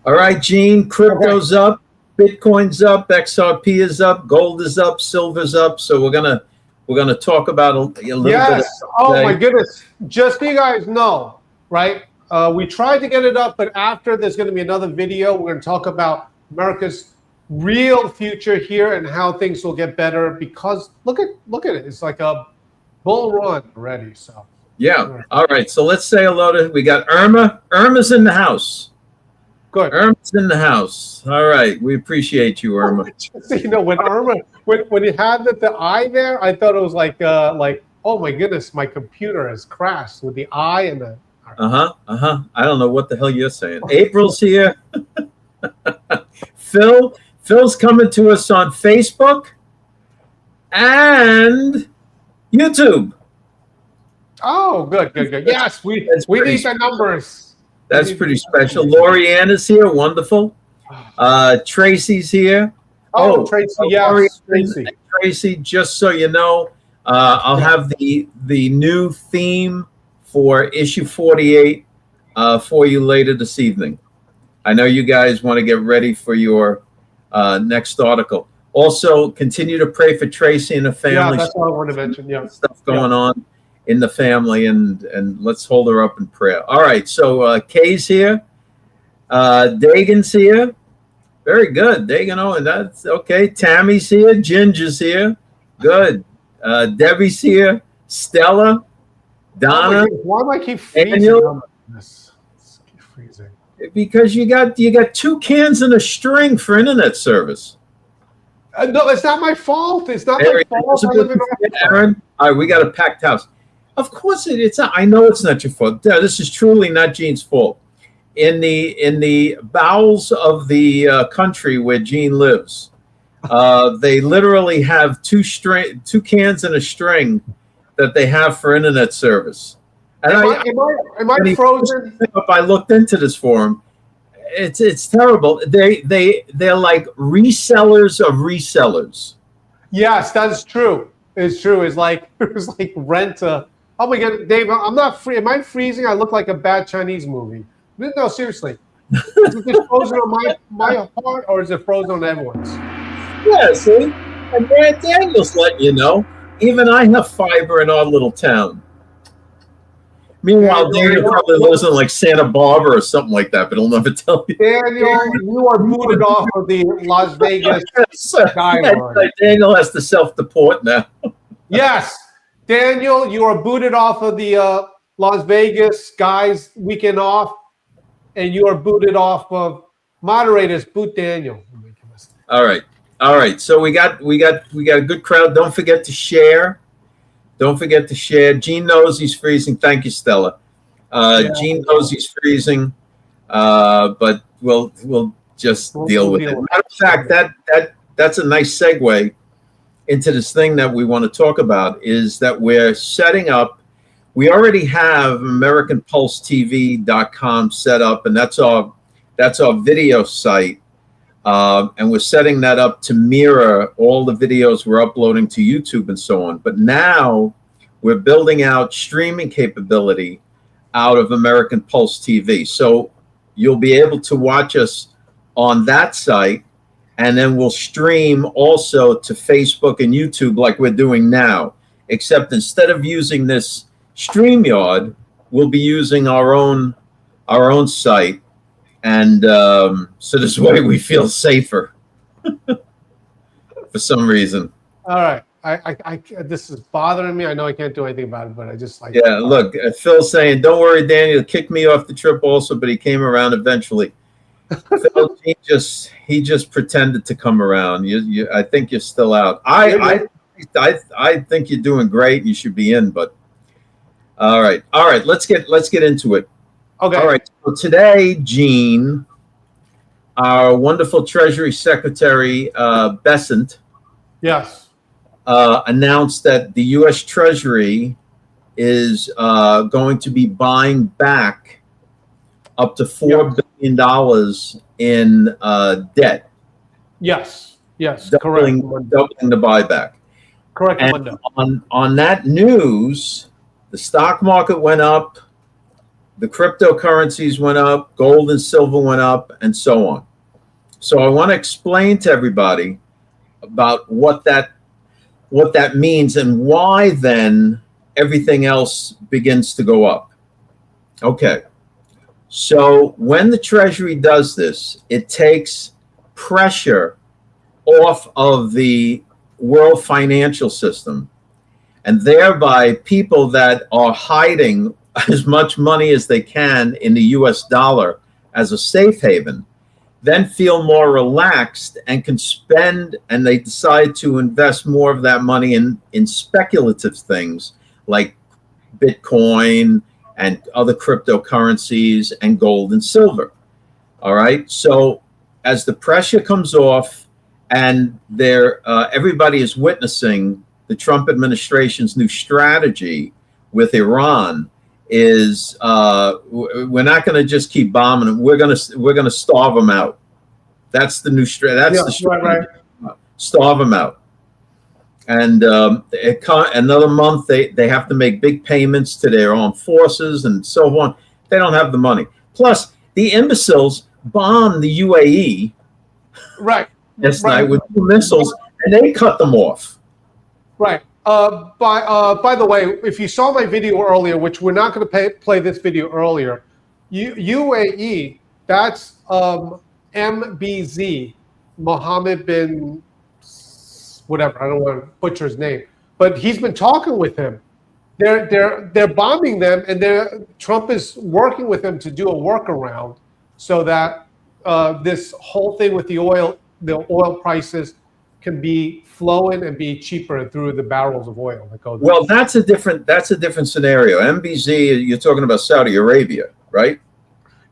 All right, Gene, crypto's up, Bitcoin's up, XRP is up, gold is up, silver's up. So we're gonna talk about a little bit. Yes. Oh my goodness. Just so you guys know, right? We tried to get it up, but after there's going to be another video. We're going to talk about America's real future here and how things will get better. Because look at it. It's like a bull run already. So yeah. All right. So let's say hello to. We got Irma. Irma's in the house. Good. Irma's in the house. All right. We appreciate you, Irma. So, you know, when Irma, when you had the eye there, I thought it was like, oh my goodness, my computer has crashed with the eye and the. I don't know what the hell you're saying. April's here. Phil's coming to us on Facebook and YouTube. Oh, good. Yes, we need the numbers. That's pretty special. Lori Ann is here. Wonderful. Tracy's here. Oh, Tracy. Yes, Tracy. Tracy, just so you know, I'll have the new theme for issue 48 for you later this evening. I know you guys want to get ready for your next article. Also, continue to pray for Tracy and the family. Yeah, that's what I wanted to mention. Yeah, stuff going on in the family, and let's hold her up in prayer. All right, so Kay's here, Dagan's here, very good. Dagan, and that's okay. Tammy's here, Ginger's here, good. Debbie's here, Stella, Donna. Why do I keep freezing? Keep freezing. Because you got 2 cans and a string for internet service. No, it's not my fault. It's not my fault. Aaron, all right, we got a packed house. Of course it's not. I know it's not your fault. This is truly not Gene's fault. In the bowels of the country where Gene lives, they literally have 2 cans and a string that they have for internet service. And am I frozen? I looked into this for him. It's terrible. They're like resellers of resellers. Yes, that's true. It's true. It's like rent a. Oh my God, Dave! I'm not free. Am I freezing? I look like a bad Chinese movie. No, seriously. Is it frozen on my part, or is it frozen on everyone's? Yeah, see, and Daniel's letting you know. Even I have fiber in our little town. Meanwhile, Daniel probably lives in like Santa Barbara or something like that, but he'll never tell you. Daniel, you are booted off of the Las Vegas skyline. Daniel has to self-deport now. Yes, Daniel, you are booted off of the Las Vegas guys weekend off, and you are booted off of moderators. Boot Daniel. All right. So we got a good crowd. Don't forget to share. Gene knows he's freezing. Thank you, Stella. Gene knows he's freezing, but we'll just deal with it. Matter of fact, that's a nice segue into this thing that we want to talk about. Is that we're setting up. We already have AmericanPulseTV.com set up, and that's our video site. And we're setting that up to mirror all the videos we're uploading to YouTube and so on. But now we're building out streaming capability out of American Pulse TV. So you'll be able to watch us on that site, and then we'll stream also to Facebook and YouTube like we're doing now. Except instead of using this StreamYard, we'll be using our own site. And so this way we feel safer for some reason. All right. I this is bothering me. I know I can't do anything about it, but I just like. Yeah, look, Phil's saying, don't worry, Daniel kicked me off the trip also, but he came around eventually. Phil, he just pretended to come around. I think you're still out. I think you're doing great and you should be in, but all right. Let's get into it. Okay. All right. So today, Gene, our wonderful Treasury Secretary Bessent, yes, announced that the U.S. Treasury is going to be buying back up to $4 billion in debt. Yes, doubling the buyback. Correct. And on, 'em. on that news, the stock market went up. the cryptocurrencies went up, gold and silver went up, and so on. So I want to explain to everybody about what that means and why then everything else begins to go up. Okay. So when the Treasury does this, it takes pressure off of the world financial system, and thereby people that are hiding as much money as they can in the US dollar as a safe haven then feel more relaxed and can spend, and they decide to invest more of that money in speculative things like Bitcoin and other cryptocurrencies and gold and silver. All right. So as the pressure comes off and everybody is witnessing the Trump administration's new strategy with Iran is we're not going to just keep bombing them. We're going to starve them out. That's the new strategy. That's the strategy. Right. Starve them out. And another month they have to make big payments to their armed forces and so on. They don't have the money. Plus, the imbeciles bombed the UAE right night with 2 missiles, and they cut them off. Right. By the way, if you saw my video earlier, which we're not going to play this video earlier, UAE, that's MBZ, Mohammed bin whatever. I don't want to butcher his name, but he's been talking with him. They're bombing them, and Trump is working with them to do a workaround so that this whole thing with the oil prices can be flowing and be cheaper through the barrels of oil that go there. Well, that's a different scenario. MBZ, you're talking about Saudi Arabia, right?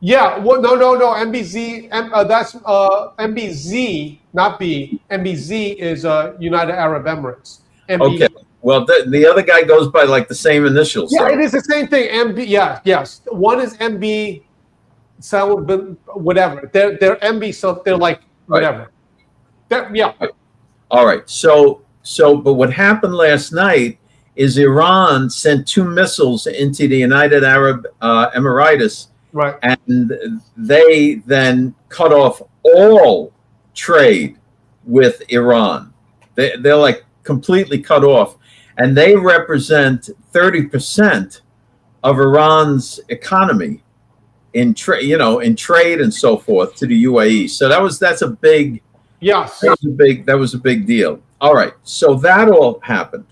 Yeah. Well, no. MBZ, that's MBZ, not B. MBZ is United Arab Emirates. Okay. Well, the other guy goes by like the same initials. Yeah, so. It is the same thing. MB. Yeah. Yes. One is MB. Whatever. They're MB. So they're like whatever. Right. Yeah. All right. So, but what happened last night is Iran sent 2 missiles into the United Arab Emirates. Right. And they then cut off all trade with Iran. They're like completely cut off. And they represent 30% of Iran's economy in trade and so forth to the UAE. So that's a big, yes, that was a big deal. All right. So that all happened.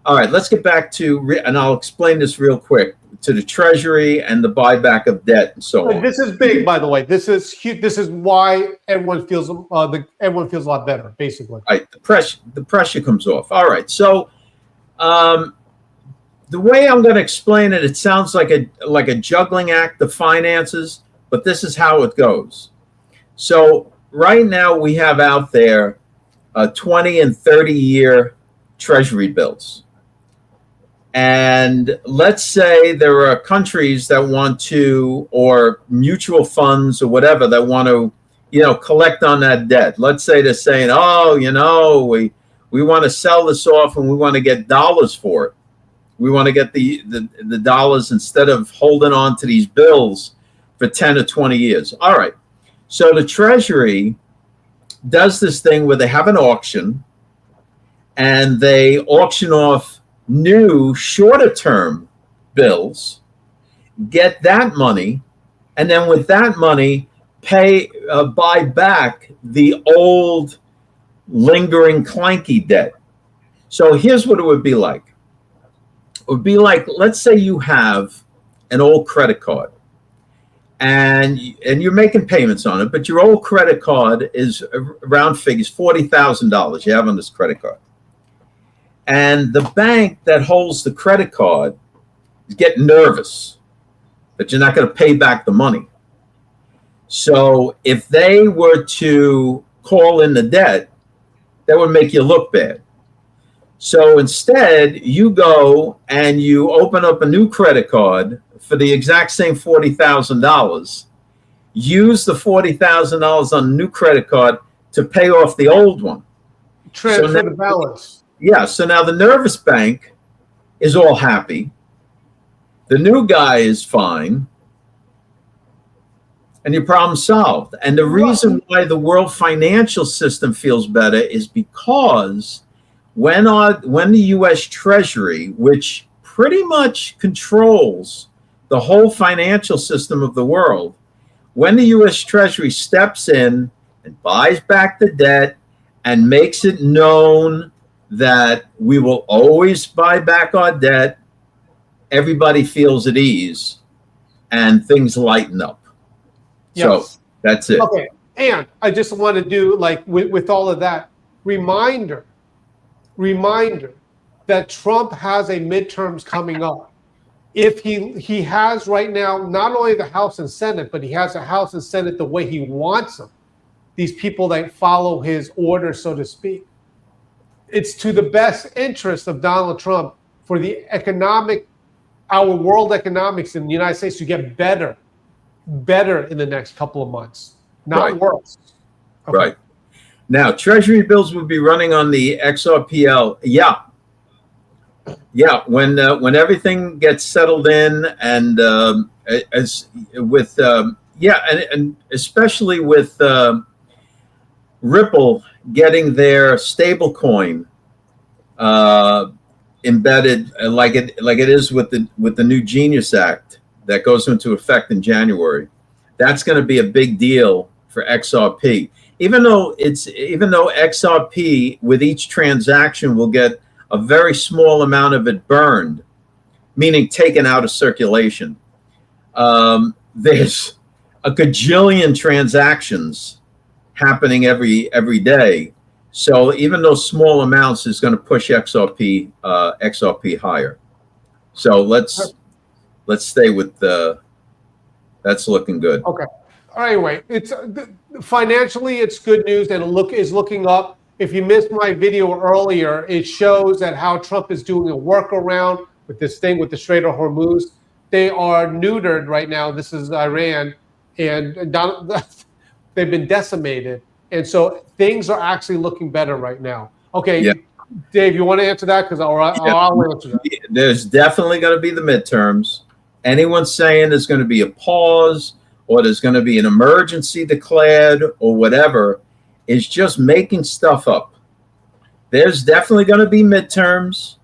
All right. Let's get back to, and I'll explain this real quick, to the Treasury and the buyback of debt and so on. This is big, by the way. This is huge. This is why everyone feels a lot better, basically. Right. The pressure comes off. All right. So the way I'm going to explain it, it sounds like a juggling act of finances, but this is how it goes. So right now we have out there 20 and 30-year Treasury bills. And let's say there are countries that want to, or mutual funds or whatever, that want to, collect on that debt. Let's say they're saying, oh, we want to sell this off and we want to get dollars for it. We want to get the dollars instead of holding on to these bills for 10 or 20 years. All right. So the Treasury does this thing where they have an auction and they auction off new shorter term bills, get that money, and then with that money buy back the old lingering clanky debt. So here's what it would be like. It would be like, let's say you have an old credit card and you're making payments on it, but your old credit card is round figures $40,000 you have on this credit card. And the bank that holds the credit card is getting nervous that you're not going to pay back the money. So if they were to call in the debt, that would make you look bad. So instead, you go and you open up a new credit card for the exact same $40,000, use the $40,000 on the new credit card to pay off the old one. Transfer the balance. Yeah, so now the nervous bank is all happy. The new guy is fine, and your problem solved. And the reason why the world financial system feels better is because when the U.S. Treasury, which pretty much controls the whole financial system of the world, when the U.S. Treasury steps in and buys back the debt and makes it known that we will always buy back our debt, everybody feels at ease and things lighten up. Yes. So that's it. Okay. And I just want to do, like, with all of that, reminder that Trump has a midterms coming up. If he has right now not only the House and Senate, but he has a House and Senate the way he wants them, these people that follow his orders, so to speak. It's to the best interest of Donald Trump for our world economics in the United States to get better in the next couple of months, not worse. Okay. Right. Now, Treasury bills will be running on the XRPL. Yeah. When everything gets settled in, and and especially with Ripple getting their stable coin embedded, like it is with the new Genius Act that goes into effect in January. That's going to be a big deal for XRP. Even though XRP with each transaction will get a very small amount of it burned, meaning taken out of circulation. There's a gajillion transactions happening every day. So even those small amounts is going to push XRP higher. So let's stay with that's looking good. Okay. Anyway, it's financially it's good news, and is looking up. If you missed my video earlier, it shows that how Trump is doing a workaround with this thing with the Strait of Hormuz. They are neutered right now. This is Iran, and they've been decimated. And so things are actually looking better right now. Okay, yeah. Dave, you want to answer that? Because I'll answer that. There's definitely going to be the midterms. Anyone saying there's going to be a pause or there's going to be an emergency declared or whatever is just making stuff up. There's definitely going to be midterms.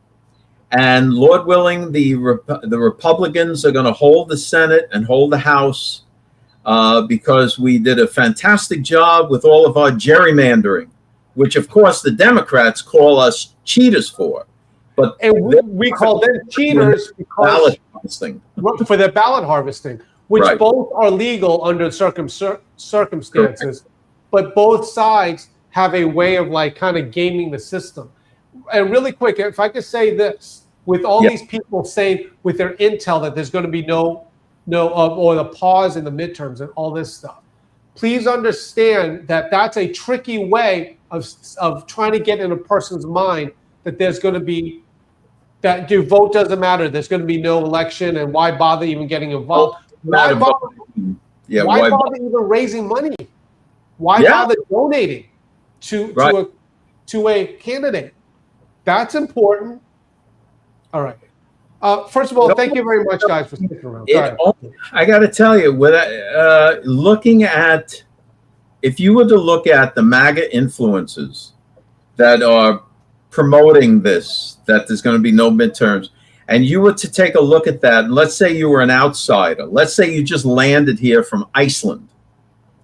And Lord willing, the Republicans are going to hold the Senate and hold the House because we did a fantastic job with all of our gerrymandering, which, of course, the Democrats call us cheaters for. But we call them cheaters because for the ballot harvesting, which both are legal under circumstances. Correct. But both sides have a way of like kind of gaming the system. And really quick, if I could say this, with all these people saying with their intel that there's going to be no or the pause in the midterms and all this stuff, please understand that that's a tricky way of trying to get in a person's mind that there's going to be that your vote doesn't matter. There's going to be no election, and why bother even getting involved? Why bother even raising money? Why bother donating to a candidate? That's important. All right. First of all, thank you very much, guys, for sticking around. I got to tell you, if you were to look at the MAGA influences that are promoting this, that there's going to be no midterms, and you were to take a look at that, and let's say you were an outsider. Let's say you just landed here from Iceland,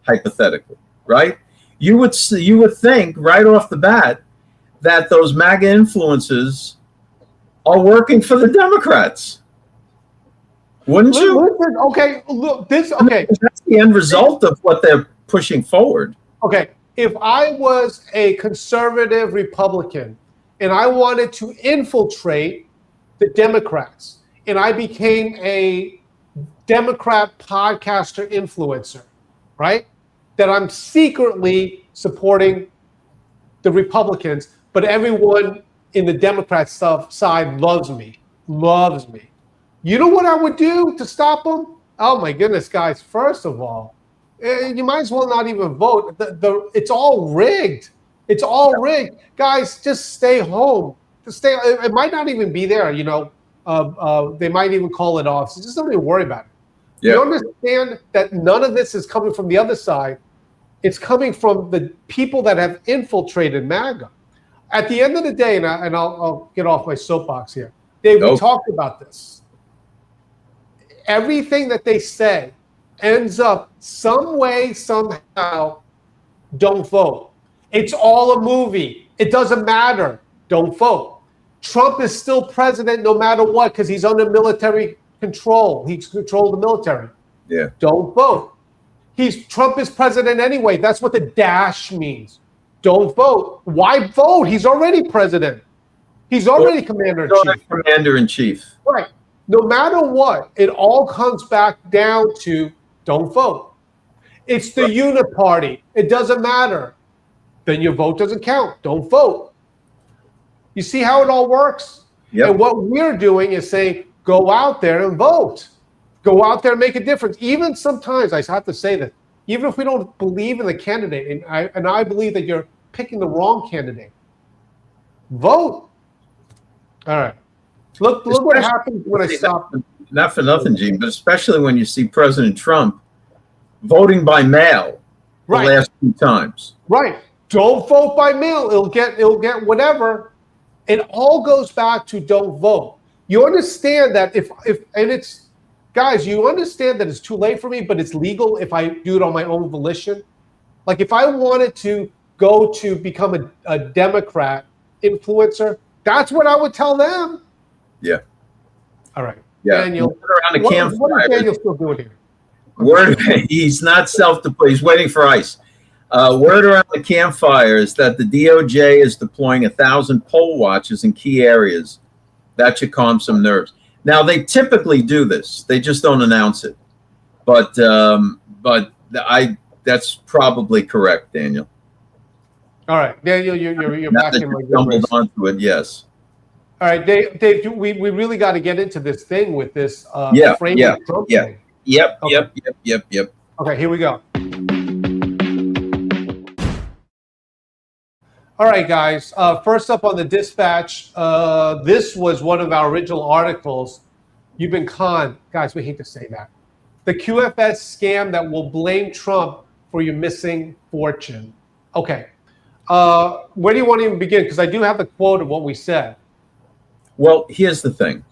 hypothetically. Right? You would think right off the bat that those MAGA influences are working for the Democrats. Wouldn't you? Listen, okay, look, that's the end result of what they're pushing forward. Okay, if I was a conservative Republican and I wanted to infiltrate the Democrats and I became a Democrat podcaster influencer, right? That I'm secretly supporting the Republicans, but everyone in the Democrat side loves me. You know what I would do to stop them? Oh my goodness, guys! First of all, you might as well not even vote. It's all rigged. It's all rigged, guys. Just stay home. It might not even be there. You know, They might even call it off. So just don't even worry about it. Yeah. You understand that none of this is coming from the other side. It's coming from the people that have infiltrated MAGA. At the end of the day, and I'll get off my soapbox here, Dave, we talked about this. Everything that they say ends up some way, somehow, don't vote. It's all a movie. It doesn't matter. Don't vote. Trump is still president no matter what because he's under military control. He's controlled the military. Yeah. Don't vote. Trump is president anyway. That's what the dash means. Don't vote. Why vote? He's already president. He's already commander-in-chief. Commander-in-chief. Right. No matter what, it all comes back down to don't vote. It's the uniparty. It doesn't matter. Then your vote doesn't count. Don't vote. You see how it all works? Yep. And what we're doing is saying, go out there and vote. Go out there and make a difference. Even sometimes, I have to say that, even if we don't believe in the candidate, and I believe that you're picking the wrong candidate, vote. All right. Look what happens when I stop. Not for nothing, Gene, but especially when you see President Trump voting by mail the last few times. Right. Don't vote by mail. It'll get whatever. It all goes back to don't vote. You understand that guys, you understand that it's too late for me, but it's legal if I do it on my own volition. Like if I wanted to go to become a Democrat influencer, that's what I would tell them. Yeah. All right. Yeah. Daniel, around the campfire. What is Daniel still doing here? He's not self-deployed. He's waiting for ICE. Word around the campfire is that the DOJ is deploying 1,000 poll watchers in key areas. That should calm some nerves. Now, they typically do this. They just don't announce it. But that's probably correct, Daniel. All right, Daniel, you're back in my stumbled onto it, yes. All right, Dave, we really got to get into this thing with this framing Trump thing. Yep. Okay, here we go. All right, guys. First up on the Dispatch, this was one of our original articles. You've been conned. Guys, we hate to say that. The QFS scam that will blame Trump for your missing fortune. Okay. Where do you want to even begin? Because I do have the quote of what we said. Well, here's the thing.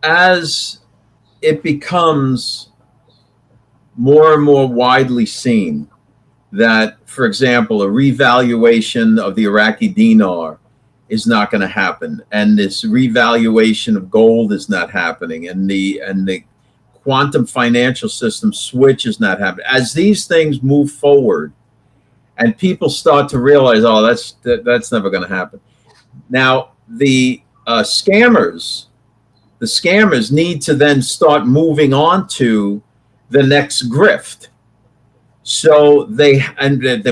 As it becomes more and more widely seen that, for example, a revaluation of the Iraqi dinar is not going to happen, and this revaluation of gold is not happening, and the quantum financial system switch is not happening. As these things move forward, and people start to realize, oh, that's never going to happen. Now, the scammers need to then start moving on to the next grift. So they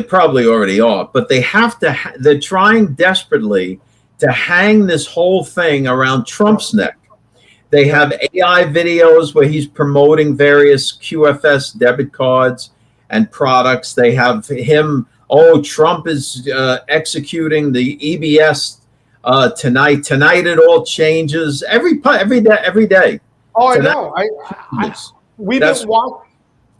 probably already are, but they have to. They're trying desperately to hang this whole thing around Trump's neck. They have AI videos where he's promoting various QFS debit cards and products. They have him. Oh, Trump is executing the EBS tonight. Tonight it all changes every day. Oh, tonight, I know.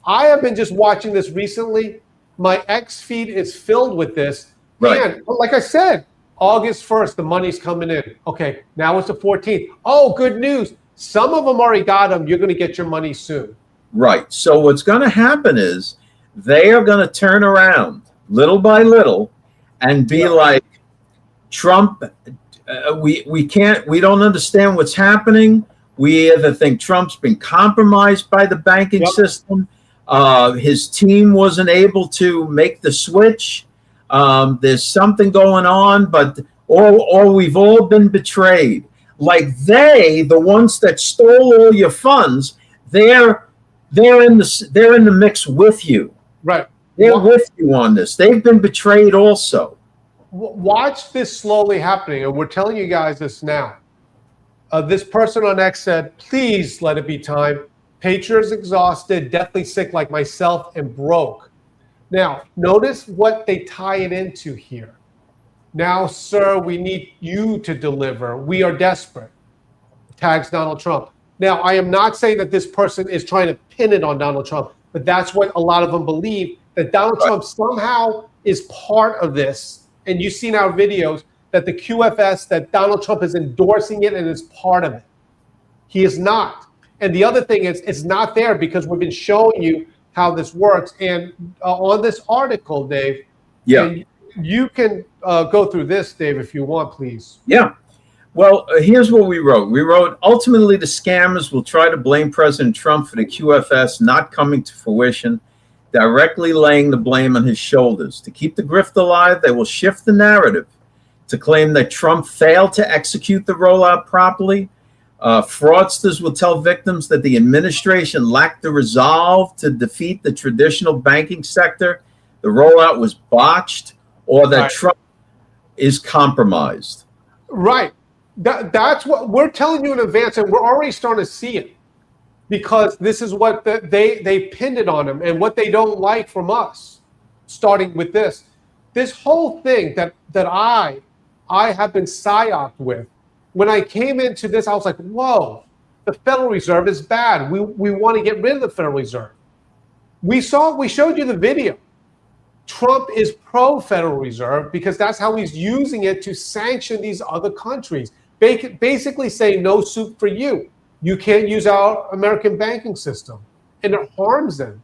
I have been just watching this recently. My X feed is filled with this. Right. And like I said, August 1st, the money's coming in. Okay, now it's the 14th. Oh, good news. Some of them already got them. You're going to get your money soon. Right. So what's going to happen is they are going to turn around little by little and be like, Trump, we don't understand what's happening. We either think Trump's been compromised by the banking system. His team wasn't able to make the switch. There's something going on, or we've all been betrayed. Like the ones that stole all your funds, they're in the mix with you. Right. They're with you on this. They've been betrayed also. Watch this slowly happening, and we're telling you guys this now. This person on X said, please let it be time. Patriots exhausted, deathly sick like myself, and broke. Now, notice what they tie it into here. Now, sir, we need you to deliver. We are desperate. Tags Donald Trump. Now, I am not saying that this person is trying to pin it on Donald Trump, but that's what a lot of them believe, that Donald Trump somehow is part of this. And you've seen our videos that the QFS, that Donald Trump is endorsing it and is part of it. He is not. And the other thing is, it's not there because we've been showing you how this works. And on this article, Dave, you can go through this, Dave, if you want, please. Yeah. Well, here's what we wrote. We wrote, ultimately, the scammers will try to blame President Trump for the QFS not coming to fruition, directly laying the blame on his shoulders. To keep the grift alive, they will shift the narrative to claim that Trump failed to execute the rollout properly. Fraudsters will tell victims that the administration lacked the resolve to defeat the traditional banking sector, the rollout was botched, or that Trump is compromised. Right. That's what we're telling you in advance, and we're already starting to see it because this is what they pinned it on him and what they don't like from us, starting with this whole thing that I have been psyoped with. When I came into this, I was like, whoa, the Federal Reserve is bad. We want to get rid of the Federal Reserve. We showed you the video. Trump is pro-Federal Reserve because that's how he's using it to sanction these other countries. Basically saying no soup for you. You can't use our American banking system. And it harms them.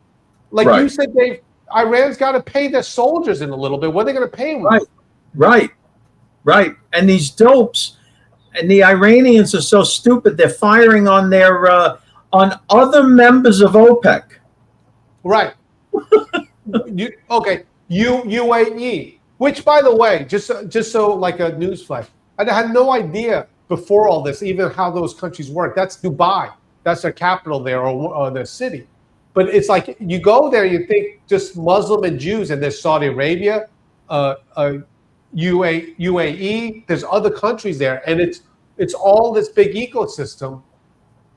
Like you said, Dave, Iran's got to pay their soldiers in a little bit. What are they going to pay them? Right. And these dopes, and the Iranians are so stupid, they're firing on their on other members of OPEC. Right. UAE, which, by the way, just so like a newsflash, I had no idea before all this even how those countries work. That's Dubai. That's their capital there, or their city. But it's like you go there, you think just Muslim and Jews, and there's Saudi Arabia, UAE. There's other countries there, and it's all this big ecosystem.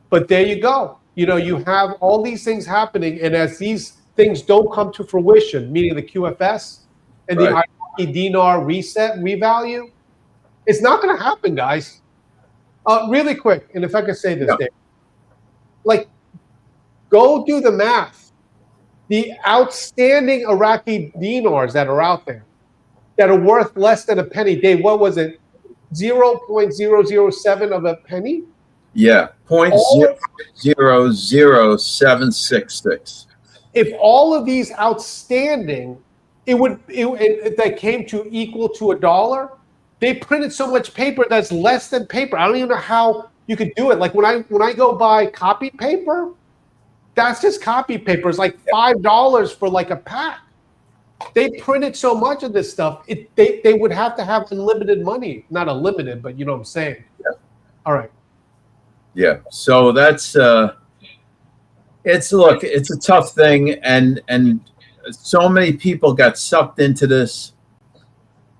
But there you go. You know, you have all these things happening, and as these things don't come to fruition, meaning the QFS and the Iraqi dinar reset revalue, it's not going to happen, guys. Really quick, and if I could say this, Dave, like, go do the math. The outstanding Iraqi dinars that are out there that are worth less than a penny, Dave, what was it? 0.007 of a penny? Yeah, 0.000766. If all of these outstanding, that came to equal to $1, they printed so much paper that's less than paper. I don't even know how you could do it. Like when I go buy copy paper, that's just copy paper. It's like $5 for like a pack. They printed so much of this stuff. They would have to have unlimited money. Not unlimited, but you know what I'm saying. Yeah. All right. Yeah. So that's it's a tough thing, and so many people got sucked into this.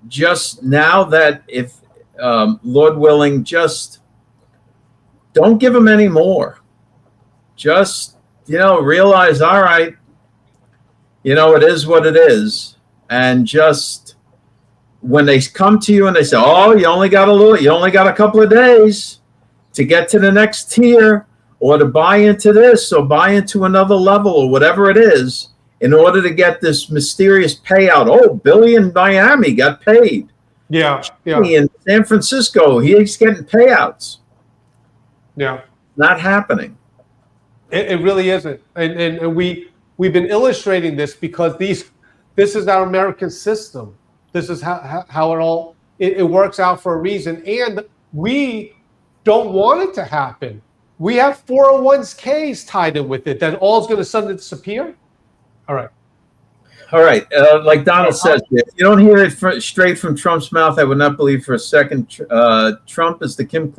Just now that if Lord willing, just don't give them any more. Just, realize, all right, it is what it is. And just when they come to you and they say, oh, you only got a couple of days to get to the next tier, or to buy into this or buy into another level or whatever it is, in order to get this mysterious payout. Oh, Billy in Miami got paid. Yeah. In San Francisco, he's getting payouts. Yeah. Not happening. It really isn't. And we've been illustrating this because this is our American system. This is how it works out for a reason. And we don't want it to happen. We have 401ks tied in with it that all's going to suddenly disappear. All right. Like Donald says, if you don't hear it straight from Trump's mouth, I would not believe for a second. Trump is the Kim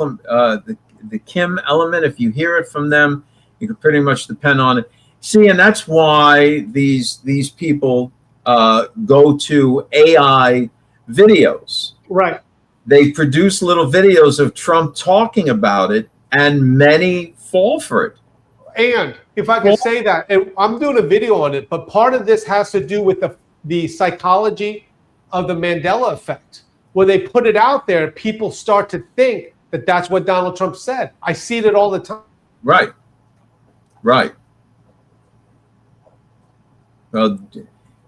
element. If you hear it from them, you can pretty much depend on it. See, and that's why these people go to AI videos. Right. They produce little videos of Trump talking about it, and many fall for it. And if I could say that, and I'm doing a video on it, but part of this has to do with the psychology of the Mandela effect. when they put it out there, people start to think that that's what Donald Trump said. I see it all the time. Right. Right. Well,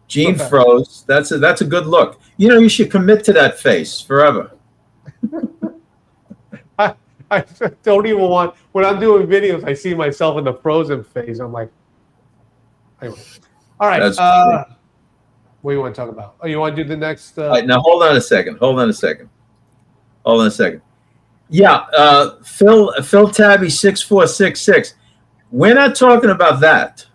Gene froze. That's a good look. You know, you should commit to that face forever. I don't even want, when I'm doing videos, I see myself in the frozen phase. I'm like, anyway. All right. What do you want to talk about? Oh, you want to do the next? All right, now hold on a second. Yeah, Phil Tabby 6466. We're not talking about that.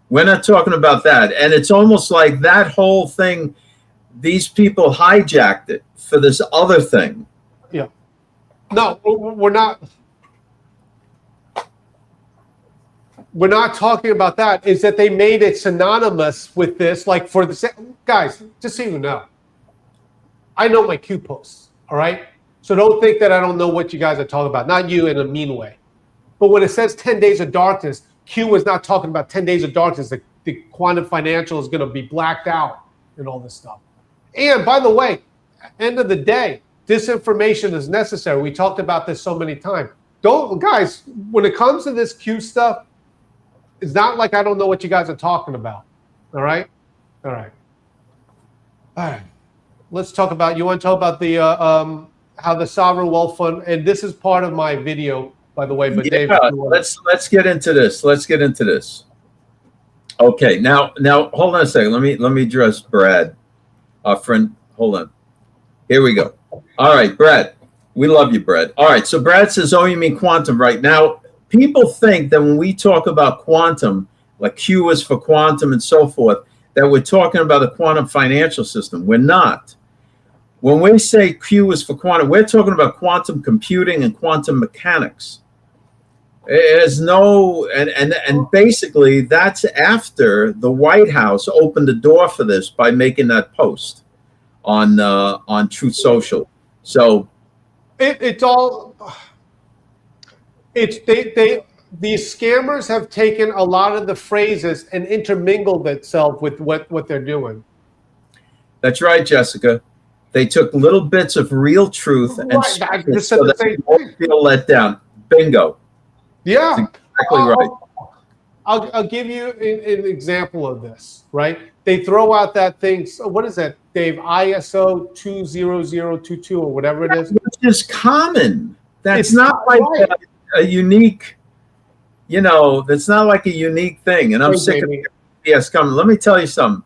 And it's almost like that whole thing, these people hijacked it for this other thing. Yeah. No, we're not. We're not talking about that. Is that they made it synonymous with this, like for the guys, just so you know, I know my Q posts, all right? So don't think that I don't know what you guys are talking about. Not you in a mean way. But when it says 10 days of darkness, Q is not talking about 10 days of darkness. The quantum financial is going to be blacked out and all this stuff. And by the way, end of the day, disinformation is necessary. We talked about this so many times. Guys, when it comes to this Q stuff, it's not like I don't know what you guys are talking about. All right? All right. Let's talk about, you want to talk about the how the sovereign wealth fund, and this is part of my video, by the way, but yeah, Dave, let's get into this. Okay, now hold on a second. Let me address Brad, our friend. Hold on. Here we go. All right, Brad. We love you, Brad. All right, so Brad says, oh, you mean quantum right now. People think that when we talk about quantum, like Q is for quantum and so forth, that we're talking about a quantum financial system. We're not. When we say Q is for quantum, we're talking about quantum computing and quantum mechanics. There's no, and basically that's after the White House opened the door for this by making that post on Truth Social. So these scammers have taken a lot of the phrases and intermingled itself with what they're doing. That's right, Jessica. They took little bits of real truth and I just said the same thing. Feel let down. Bingo. Yeah, that's exactly right. I'll give you an example of this. Right? They throw out that thing. So what is that, Dave? ISO 20022 or whatever it is. Which is common. That's not like a unique. You know, that's not like a unique thing. And I'm sick of EBS coming. Let me tell you something.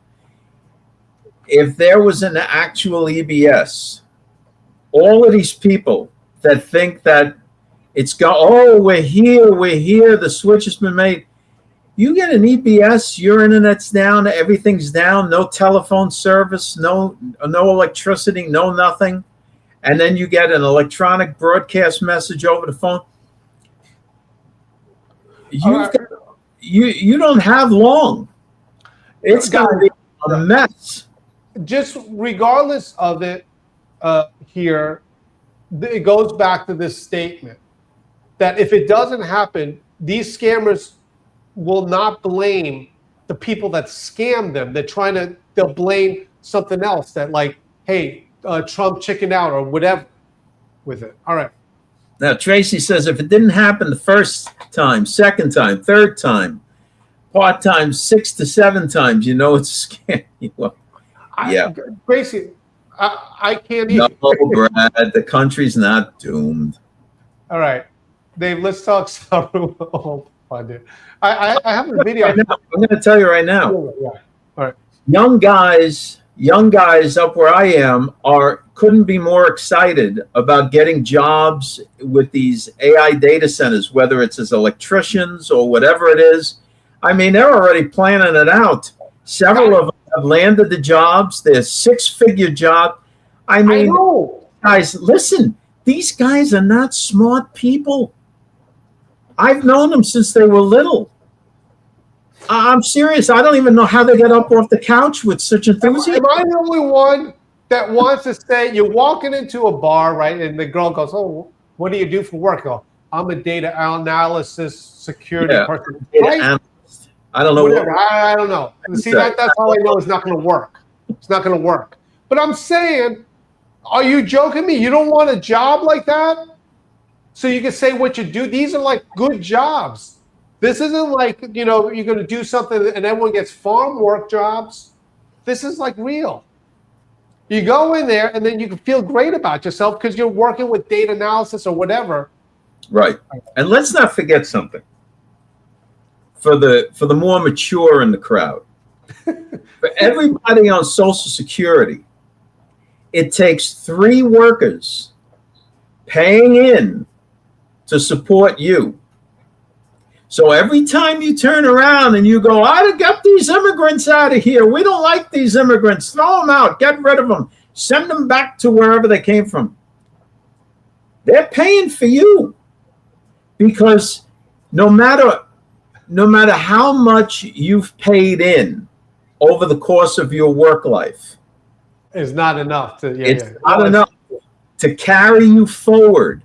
If there was an actual EBS, all of these people that think that it's we're here, the switch has been made. You get an EBS, your internet's down, everything's down, no telephone service, no electricity, no nothing. And then you get an electronic broadcast message over the phone. You don't have long. It's going to be a mess. Just regardless of it, here, it goes back to this statement that if it doesn't happen, these scammers will not blame the people that scammed them. They'll blame something else that, like, hey, Trump chickened out or whatever with it. All right. Now, Tracy says if it didn't happen the first time, second time, third time, part time, 6 to 7 times, you know it's a scam. Well, yeah. Tracy, I can't even. No, Brad, the country's not doomed. All right. Dave, let's talk some. Oh, dude. I have a video. Right now, I'm going to tell you right now. Yeah. All right. Young guys up where I am couldn't be more excited about getting jobs with these AI data centers, whether it's as electricians or whatever it is. I mean, they're already planning it out. Several of them have landed the jobs. They're 6-figure job. I mean, guys, listen, these guys are not smart people. I've known them since they were little. I'm serious. I don't even know how they get up off the couch with such enthusiasm. Am I the only one that wants to say, you're walking into a bar, right, and the girl goes, oh, what do you do for work? I go, I'm a data analysis security person. Right? Analyst. I don't know. I don't know. See, that's how I know it's not going to work. It's not going to work. But I'm saying, Are you joking me? You don't want a job like that? So you can say what you do. These are like good jobs. This isn't like, you know, you're going to do something and everyone gets farm work jobs. This is like real. You go in there and then you can feel great about yourself because you're working with data analysis or whatever. Right. And let's not forget something. For the more mature in the crowd, for everybody on Social Security, it takes 3 workers paying in to support you. So every time you turn around and you go, I'd get these immigrants out of here. We don't like these immigrants. Throw them out. Get rid of them. Send them back to wherever they came from. They're paying for you, because no matter how much you've paid in over the course of your work life, it's not enough to. It's not enough to carry you forward.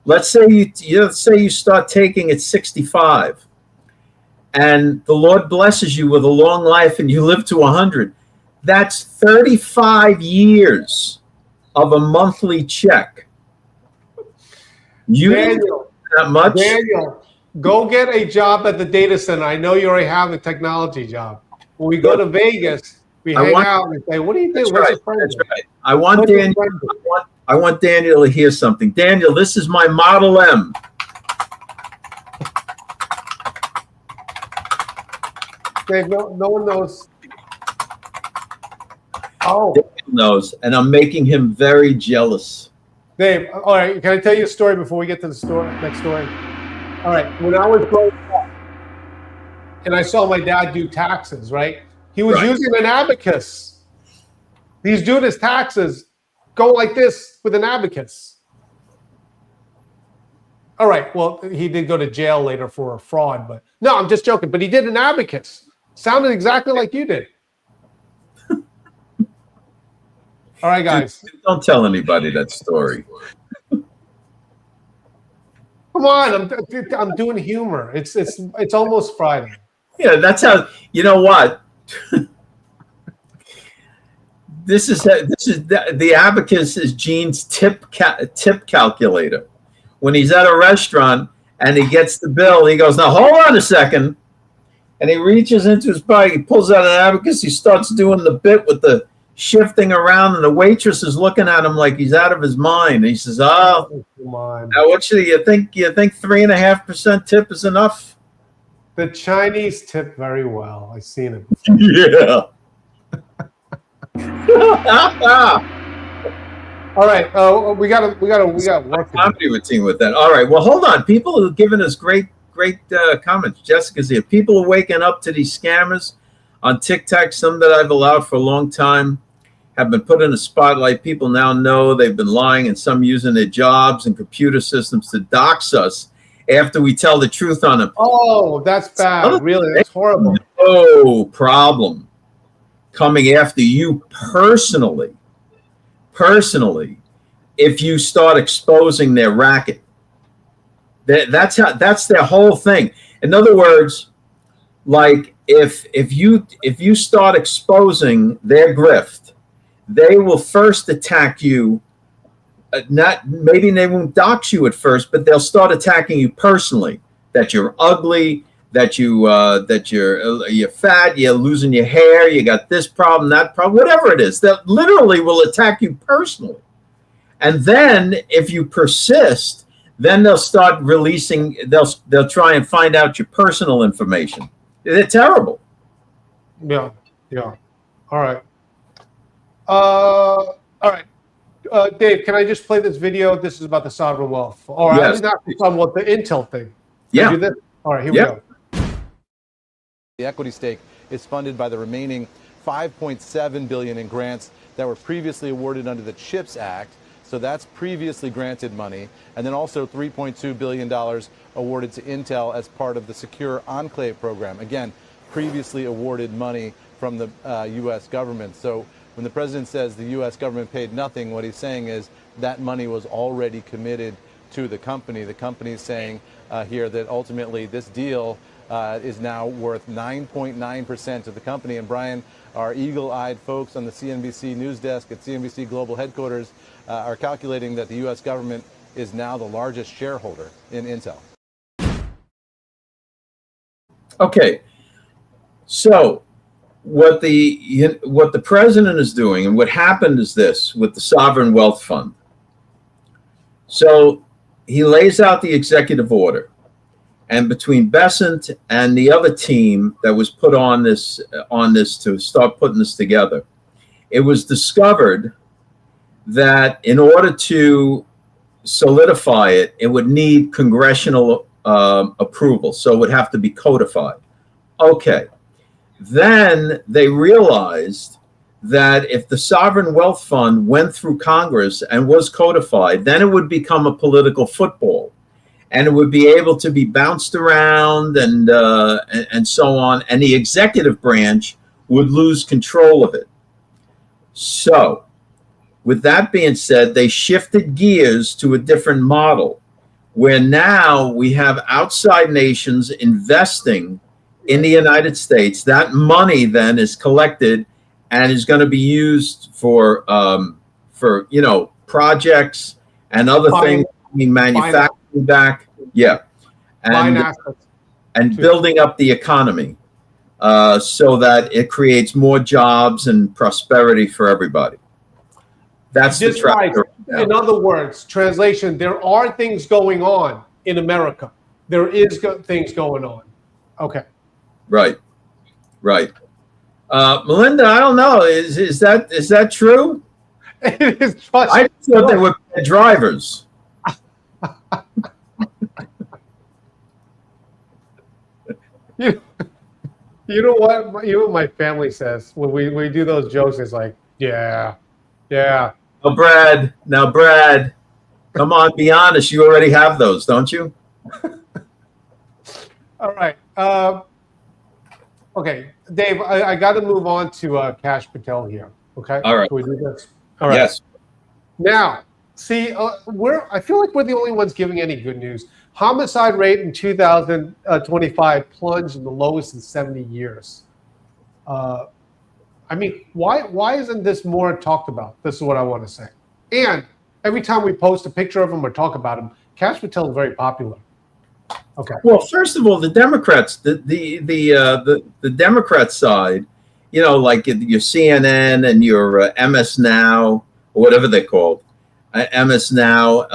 Let's say you start taking at 65, and the Lord blesses you with a long life, and you live to 100. That's 35 years of a monthly check. You Daniel, that much? Daniel, go get a job at the data center. I know you already have a technology job. When we go to Vegas, we hang out and say, "What do you do?" That's right. I want Daniel to hear something. Daniel, this is my Model M. Dave, no one knows. Oh, Daniel knows, and I'm making him very jealous. Dave, all right. Can I tell you a story before we get to the next story? All right. When I was growing up, and I saw my dad do taxes, right? He was using an abacus. He's doing his taxes, go like this with an abacus. All right. Well, he did go to jail later for a fraud, but no, I'm just joking. But he did an abacus. Sounded exactly like you did. All right, guys. Don't tell anybody that story. Come on, I'm doing humor. It's almost Friday. Yeah, that's how. You know what? This is the abacus is Gene's tip calculator. When he's at a restaurant and he gets the bill, he goes, "Now hold on a second," and he reaches into his bag, he pulls out an abacus, he starts doing the bit with the shifting around, and the waitress is looking at him like he's out of his mind. He says, "Oh, come on. Now what should you think? You think 3.5% tip is enough?" The Chinese tip very well. I've seen it. Yeah. All right. We got work. Comedy routine with that. All right. Well, hold on. People are giving us great comments. Jessica's here. People are waking up to these scammers on TikTok. Some that I've allowed for a long time have been put in the spotlight. People now know they've been lying, and some using their jobs and computer systems to dox us after we tell the truth on them. Oh, that's bad. Really, that's horrible. No problem coming after you personally, if you start exposing their racket. That's their whole thing. In other words, like if you start exposing their grift, they will first attack you. Maybe they won't dox you at first, but they'll start attacking you personally. That you're ugly, that you're fat, you're losing your hair, you got this problem, that problem, whatever it is. That literally will attack you personally. And then if you persist, then they'll start releasing. They'll try and find out your personal information. They're terrible. Yeah. All right. All right. Dave, can I just play this video? This is about the sovereign wealth. Or yes. Not the sovereign wealth, the Intel thing. Yeah. Do this? All right, here we go. The equity stake is funded by the remaining $5.7 billion in grants that were previously awarded under the CHIPS Act. So that's previously granted money, and then also $3.2 billion awarded to Intel as part of the Secure Enclave program. Again, previously awarded money from the U.S. government. So when the president says the U.S. government paid nothing, what he's saying is that money was already committed to the company. The company is saying here that ultimately this deal is now worth 9.9% of the company. And Brian, our eagle-eyed folks on the CNBC news desk at CNBC Global Headquarters are calculating that the U.S. government is now the largest shareholder in Intel. Okay, so what the president is doing, and what happened is this with the sovereign wealth fund. So he lays out the executive order, and between Besant and the other team that was put on this to start putting this together, it was discovered that in order to solidify it, it would need congressional approval, so it would have to be codified. Okay, then they realized that if the sovereign wealth fund went through Congress and was codified, then it would become a political football, and it would be able to be bounced around and so on, and the executive branch would lose control of it. So, with that being said, they shifted gears to a different model, where now we have outside nations investing in the United States. That money then is collected and is going to be used for projects and other things, being manufacturing back, and building up the economy so that it creates more jobs and prosperity for everybody. That's just the track. Right. In other words, translation: there are things going on in America. There is things going on. Okay. Right. Melinda, I don't know. Is that true? It is. I thought they were drivers. You know what? You know what my family says when we do those jokes? It's like, yeah. Now, Brad, come on, be honest. You already have those, don't you? All right. Okay, Dave, I got to move on to Kash Patel here. Okay. All right. Can we do this? All right. Yes. Now, see, I feel like we're the only ones giving any good news. Homicide rate in 2025 plunged in the lowest in 70 years. I mean, why isn't this more talked about? This is what I want to say. And every time we post a picture of him or talk about him, Kash Patel is very popular. Okay. Well, first of all, the Democrats, the Democrat side, like your CNN and your MS Now, or whatever they're called, MS Now,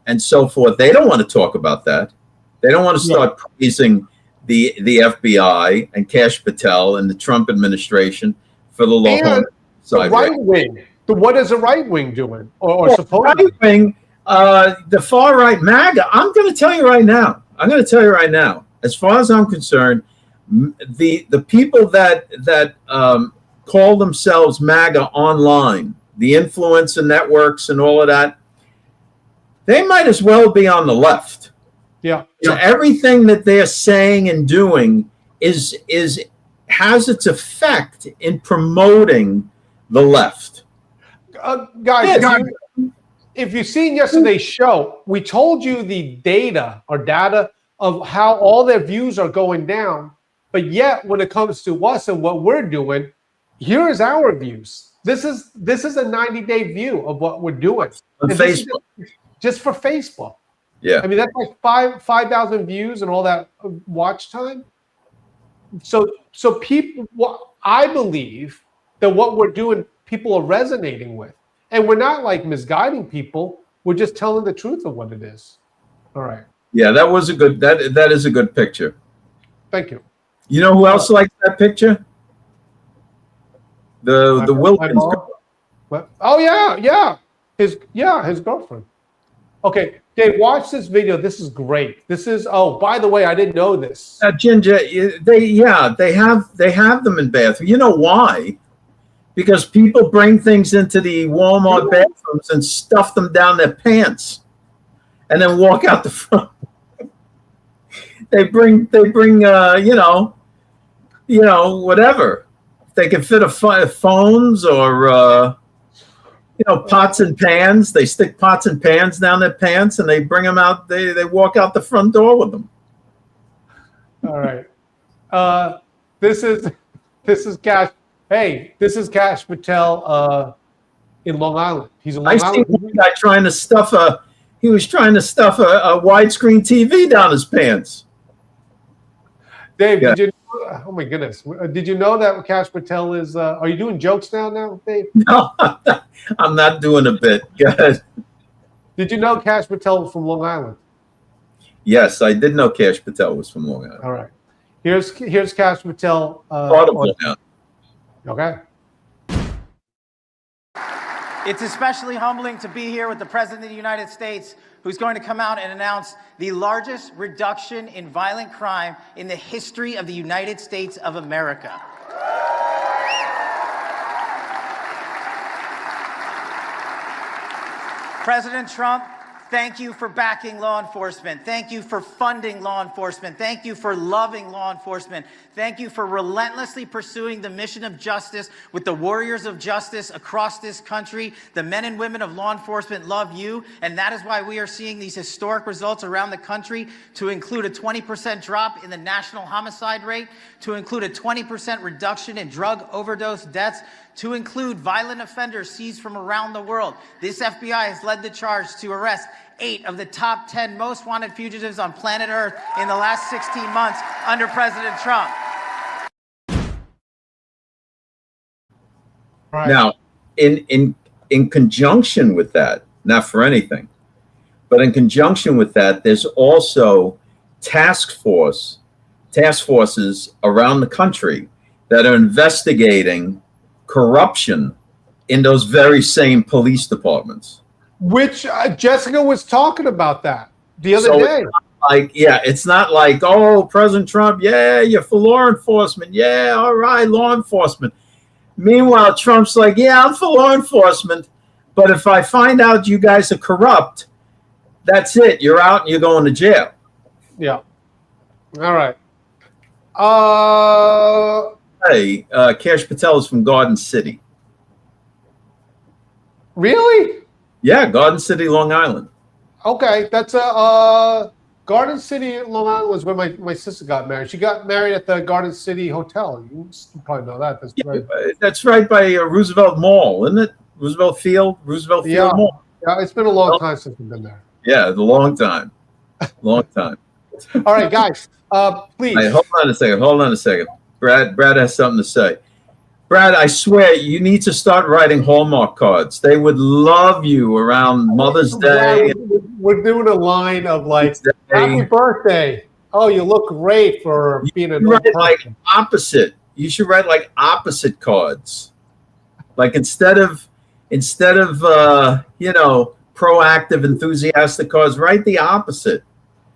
and so forth. They don't want to talk about that. They don't want to start praising the FBI and Kash Patel and the Trump administration for the low homicide the right wing. What is the right wing doing? Or supposedly? Right wing, the far right MAGA. I'm going to tell you right now. As far as I'm concerned, the people that call themselves MAGA online, the influencer networks and all of that, they might as well be on the left. Yeah. So everything that they're saying and doing has its effect in promoting the left. Guys, if you've seen yesterday's show, we told you the data of how all their views are going down. But yet, when it comes to us and what we're doing, here is our views. This is a 90-day view of what we're doing. On Facebook. Just for Facebook. Yeah. I mean, that's like 5,000 views and all that watch time. So people, I believe that what we're doing, people are resonating with. And we're not like misguiding people. We're just telling the truth of what it is. All right. Yeah, that was that is a good picture. Thank you. You know who else likes that picture? The Wilkins girl. Oh yeah. His girlfriend. Okay, Dave, watch this video. This is great. This is by the way, I didn't know this. Ginger, they have them in bathroom. You know why? Because people bring things into the Walmart bathrooms and stuff them down their pants, and then walk out the front. They bring whatever. They can fit phones or pots and pans. They stick pots and pans down their pants and they bring them out. They walk out the front door with them. All right. This is Cash. Hey, this is Cash Patel in Long Island. He's in I Long see Island. one guy trying to stuff a widescreen TV down his pants. Dave, Yeah. did you? Oh my goodness! Did you know that Cash Patel is? Are you doing jokes now, Dave? No, I'm not doing a bit. Go ahead. Did you know Cash Patel was from Long Island? Yes, I did know Cash Patel was from Long Island. All right. Here's Cash Patel. Audible now. Okay. It's especially humbling to be here with the President of the United States, who's going to come out and announce the largest reduction in violent crime in the history of the United States of America. President Trump, thank you for backing law enforcement. Thank you for funding law enforcement. Thank you for loving law enforcement. Thank you for relentlessly pursuing the mission of justice with the warriors of justice across this country. The men and women of law enforcement love you, and that is why we are seeing these historic results around the country, to include a 20% drop in the national homicide rate, to include a 20% reduction in drug overdose deaths, to include violent offenders seized from around the world. This FBI has led the charge to arrest 8 of the top 10 most wanted fugitives on planet Earth in the last 16 months under President Trump. Right. Now, in conjunction with that, not for anything, but in conjunction with that, there's also task forces around the country that are investigating corruption in those very same police departments. Which Jessica was talking about that the other day. It's not like, oh, President Trump, yeah, you're for law enforcement. Yeah, all right, law enforcement. Meanwhile, Trump's like, yeah, I'm for law enforcement, but if I find out you guys are corrupt, that's it. You're out and you're going to jail. Yeah. All right. Hey, Cash Patel is from Garden City. Really? Yeah, Garden City, Long Island. Okay, that's Garden City, Long Island was where my sister got married. She got married at the Garden City Hotel. You probably know that. That's right by Roosevelt Mall, isn't it? Roosevelt Field Mall. Yeah, it's been a long time since we've been there. Yeah, a long time. Long time. All right, guys, please. Right, hold on a second. Brad has something to say. Brad, I swear you need to start writing Hallmark cards. They would love you around Mother's Day. We're doing a line of like, happy birthday. Oh, you look great for being an old person. Like opposite. You should write like opposite cards. Like instead of proactive, enthusiastic cards, write the opposite.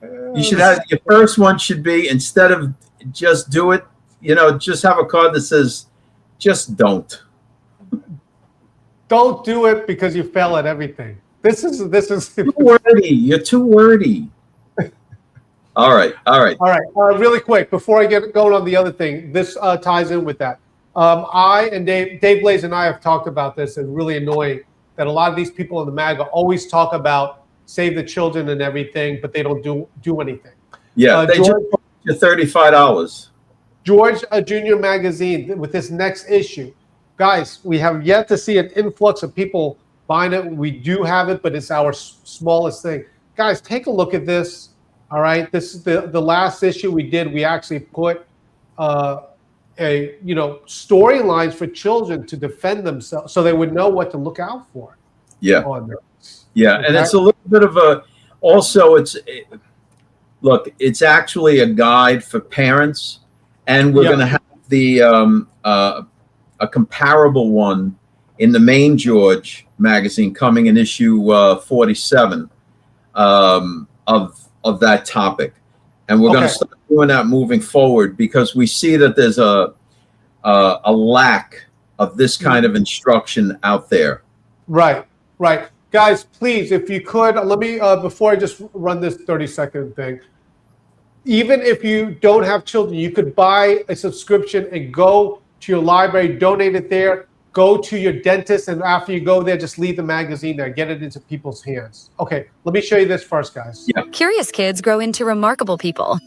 You should have your first one should be, instead of just do it, just have a card that says, just don't. Don't do it because you fail at everything. This is too wordy. You're too wordy. All right. Really quick before I get going on the other thing, this ties in with that. I and Dave Blaze and I have talked about this, and really annoying that a lot of these people in the MAGA always talk about save the children and everything, but they don't do anything. Yeah, they just you $35. George Junior Magazine with this next issue. Guys, we have yet to see an influx of people buying it. We do have it, but it's our smallest thing. Guys, take a look at this. All right, this is the last issue we did. We actually put storylines for children to defend themselves, so they would know what to look out for. Yeah. On there. Yeah, and it's a little bit of a. Also, it's actually a guide for parents. And we're going to have a comparable one in the main George magazine coming in issue 47 of that topic, and we're going to start doing that moving forward because we see that there's a lack of this kind of instruction out there. Right. Guys, please, if you could, let me before I just run this 30-second thing. Even if you don't have children, you could buy a subscription and go to your library, donate it there, go to your dentist, and after you go there, just leave the magazine there, get it into people's hands. Okay, let me show you this first, guys. Yeah. Curious kids grow into remarkable people.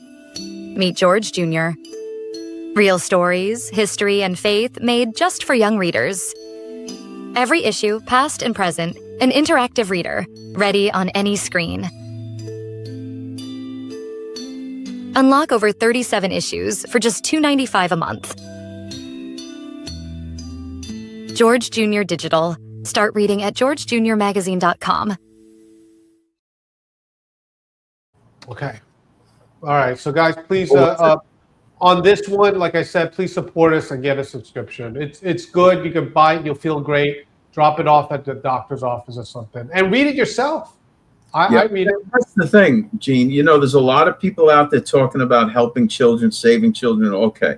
meet George Jr. Real stories, history, and faith made just for young readers. Every issue, past and present, an interactive reader, ready on any screen. Unlock over 37 issues for just $2.95 a month. George Jr. Digital. Start reading at georgejrmagazine.com. Okay. All right. So, guys, please, on this one, like I said, please support us and get a subscription. It's good. You can buy it. You'll feel great. Drop it off at the doctor's office or something. And read it yourself. I read it. That's the thing, Gene. You know, there's a lot of people out there talking about helping children, saving children. Okay.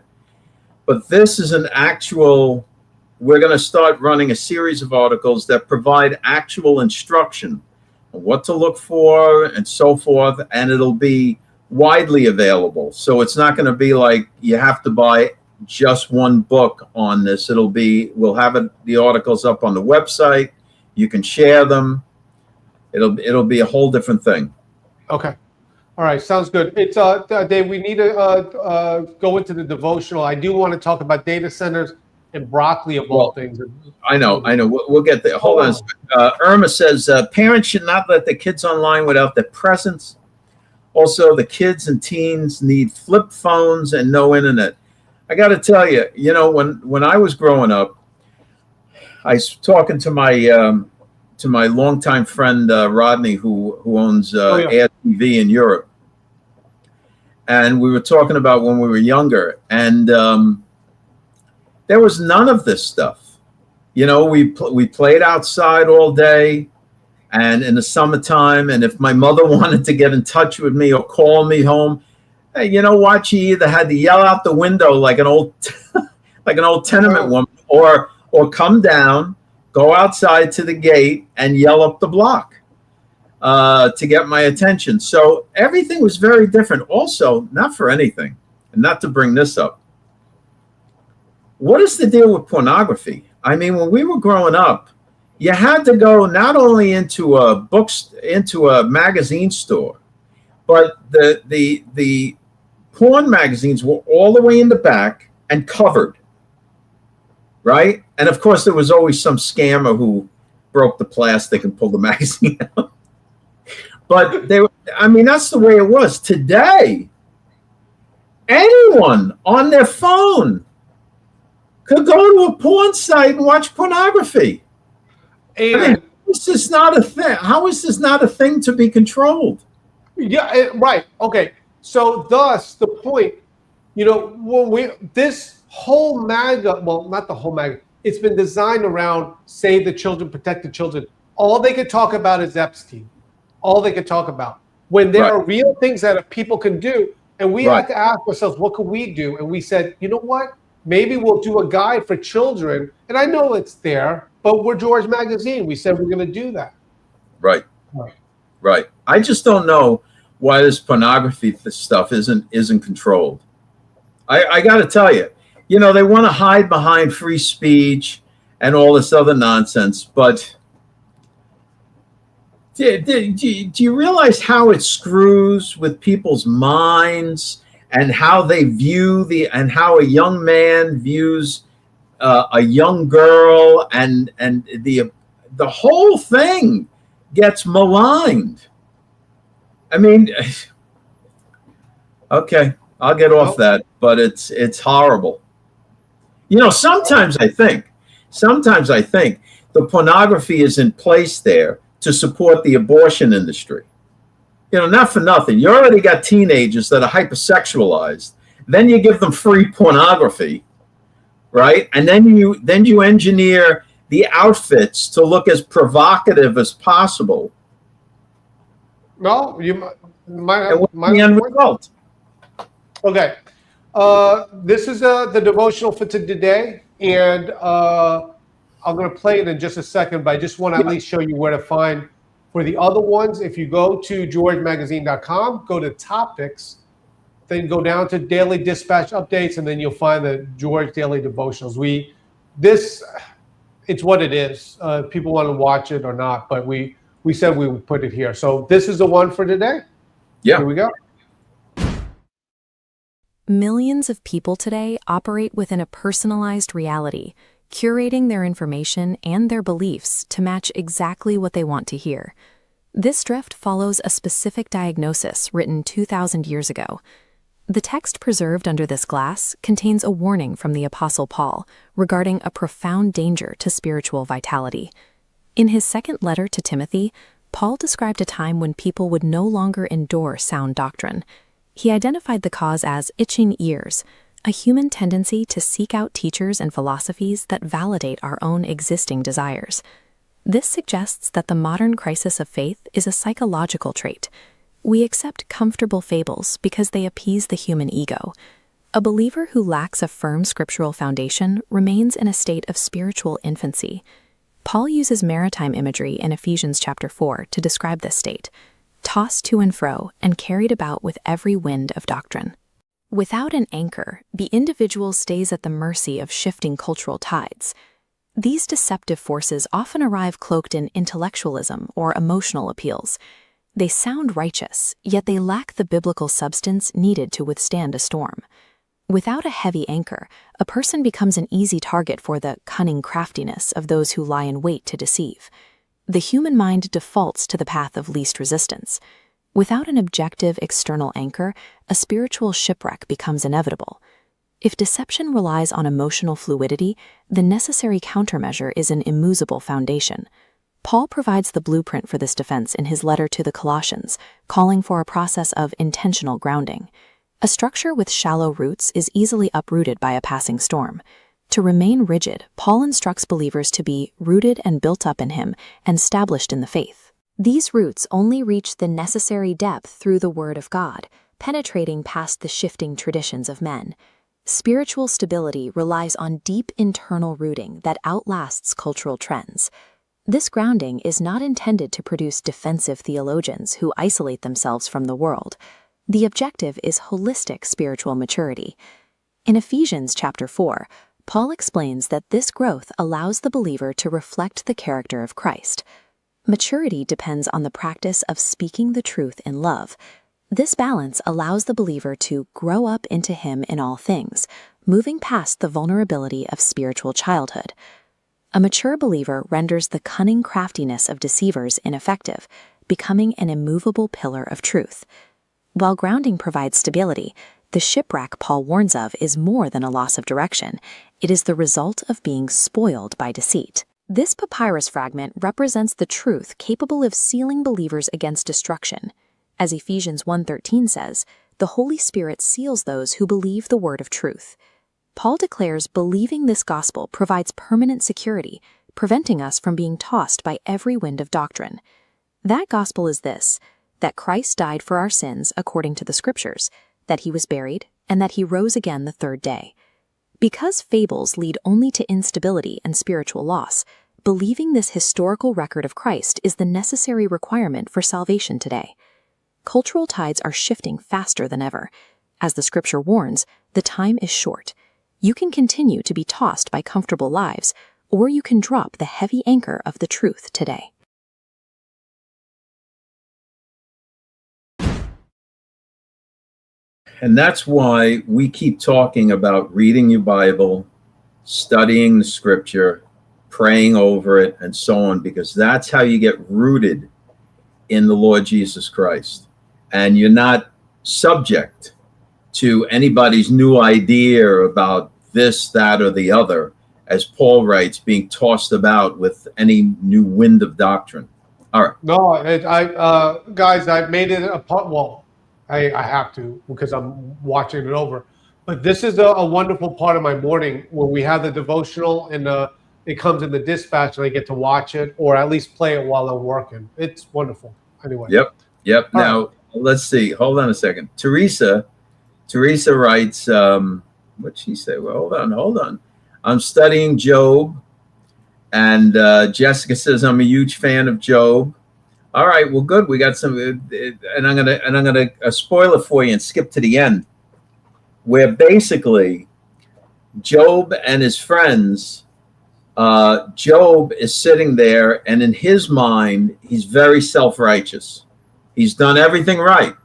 But this is an actual... We're going to start running a series of articles that provide actual instruction on what to look for and so forth, and it'll be widely available. So it's not going to be like you have to buy just one book on this. We'll have the articles up on the website. You can share them. It'll be a whole different thing. Okay. All right. Sounds good. It's Dave, we need to go into the devotional. I do want to talk about data centers and broccoli of all things. I know. We'll get there. Hold on. Irma says parents should not let their kids online without their presence. Also, the kids and teens need flip phones and no internet. I got to tell you, you know, when I was growing up, I was talking to my longtime friend Rodney, who owns Air TV in Europe, and we were talking about when we were younger, and there was none of this stuff. You know, we played outside all day and in the summertime. And if my mother wanted to get in touch with me or call me home, hey, you know what? She either had to yell out the window like an old tenement woman or come down, go outside to the gate and yell up the block to get my attention. So everything was very different. Also, not for anything, and not to bring this up, what is the deal with pornography? I mean, when we were growing up, you had to go not only into a magazine store, but the porn magazines were all the way in the back and covered, right? And of course, there was always some scammer who broke the plastic and pulled the magazine out. But that's the way it was. Today, anyone on their phone could go to a porn site and watch pornography. And this is not a thing. How is this not a thing to be controlled? Yeah, right. Okay. So thus the point, you know, this whole MAGA, well, not the whole MAGA, it's been designed around save the children, protect the children. All they could talk about is Epstein. All they could talk about. When there are real things that people can do, and we had to ask ourselves, what can we do? And we said, you know what? Maybe we'll do a guide for children. And I know it's there, but we're George Magazine. We said we're going to do that. Right. I just don't know why this pornography stuff isn't controlled. I got to tell you, you know, they want to hide behind free speech and all this other nonsense. But do you realize how it screws with people's minds? And how they view and how a young man views a young girl, and the whole thing gets maligned. I mean, okay, I'll get off that, but it's horrible. You know, sometimes I think the pornography is in place there to support the abortion industry. You know, not for nothing. You already got teenagers that are hypersexualized. Then you give them free pornography, right? And then you engineer the outfits to look as provocative as possible. No, my end result. Okay, this is the devotional for today, and I'm going to play it in just a second. But I just want to at least show you where to find. For the other ones, if you go to georgemagazine.com, go to topics, then go down to daily dispatch updates, and then you'll find the George Daily Devotionals. It's what it is. People want to watch it or not, but we said we would put it here. So this is the one for today. Yeah. Here we go. Millions of people today operate within a personalized reality, curating their information and their beliefs to match exactly what they want to hear. This drift follows a specific diagnosis written 2,000 years ago. The text preserved under this glass contains a warning from the Apostle Paul regarding a profound danger to spiritual vitality. In his second letter to Timothy, Paul described a time when people would no longer endure sound doctrine. He identified the cause as itching ears, a human tendency to seek out teachers and philosophies that validate our own existing desires. This suggests that the modern crisis of faith is a psychological trait. We accept comfortable fables because they appease the human ego. A believer who lacks a firm scriptural foundation remains in a state of spiritual infancy. Paul uses maritime imagery in Ephesians chapter 4 to describe this state, tossed to and fro and carried about with every wind of doctrine. Without an anchor, the individual stays at the mercy of shifting cultural tides. These deceptive forces often arrive cloaked in intellectualism or emotional appeals. They sound righteous, yet they lack the biblical substance needed to withstand a storm. Without a heavy anchor, a person becomes an easy target for the cunning craftiness of those who lie in wait to deceive. The human mind defaults to the path of least resistance. Without an objective external anchor, a spiritual shipwreck becomes inevitable. If deception relies on emotional fluidity, the necessary countermeasure is an immovable foundation. Paul provides the blueprint for this defense in his letter to the Colossians, calling for a process of intentional grounding. A structure with shallow roots is easily uprooted by a passing storm. To remain rigid, Paul instructs believers to be rooted and built up in him and established in the faith. These roots only reach the necessary depth through the Word of God, penetrating past the shifting traditions of men. Spiritual stability relies on deep internal rooting that outlasts cultural trends. This grounding is not intended to produce defensive theologians who isolate themselves from the world. The objective is holistic spiritual maturity. In Ephesians chapter 4, Paul explains that this growth allows the believer to reflect the character of Christ. Maturity depends on the practice of speaking the truth in love. This balance allows the believer to grow up into him in all things, moving past the vulnerability of spiritual childhood. A mature believer renders the cunning craftiness of deceivers ineffective, becoming an immovable pillar of truth. While grounding provides stability, the shipwreck Paul warns of is more than a loss of direction. It is the result of being spoiled by deceit. This papyrus fragment represents the truth capable of sealing believers against destruction. As Ephesians 1:13 says, the Holy Spirit seals those who believe the word of truth. Paul declares believing this gospel provides permanent security, preventing us from being tossed by every wind of doctrine. That gospel is this, that Christ died for our sins according to the Scriptures, that he was buried, and that he rose again the third day. Because fables lead only to instability and spiritual loss, believing this historical record of Christ is the necessary requirement for salvation today. Cultural tides are shifting faster than ever. As the Scripture warns, the time is short. You can continue to be tossed by comfortable lives, or you can drop the heavy anchor of the truth today. And that's why we keep talking about reading your Bible, studying the Scripture, praying over it, and so on, because that's how you get rooted in the Lord Jesus Christ. And you're not subject to anybody's new idea about this, that, or the other, as Paul writes, being tossed about with any new wind of doctrine. All right. No, guys, I made it a part. Well, I have to because I'm watching it over. But this is a wonderful part of my morning when we have the devotional and it comes in the dispatch and I get to watch it or at least play it while I'm working. It's wonderful. Anyway. Yep. All Now, right. Let's see. Hold on a second. Teresa writes, what'd she say? Well, hold on. I'm studying Job. And Jessica says, I'm a huge fan of Job. All right, well, good. We got some, and I'm gonna spoil it for you and skip to the end, where basically Job and his friends, Job is sitting there, and in his mind, he's very self-righteous. He's done everything right.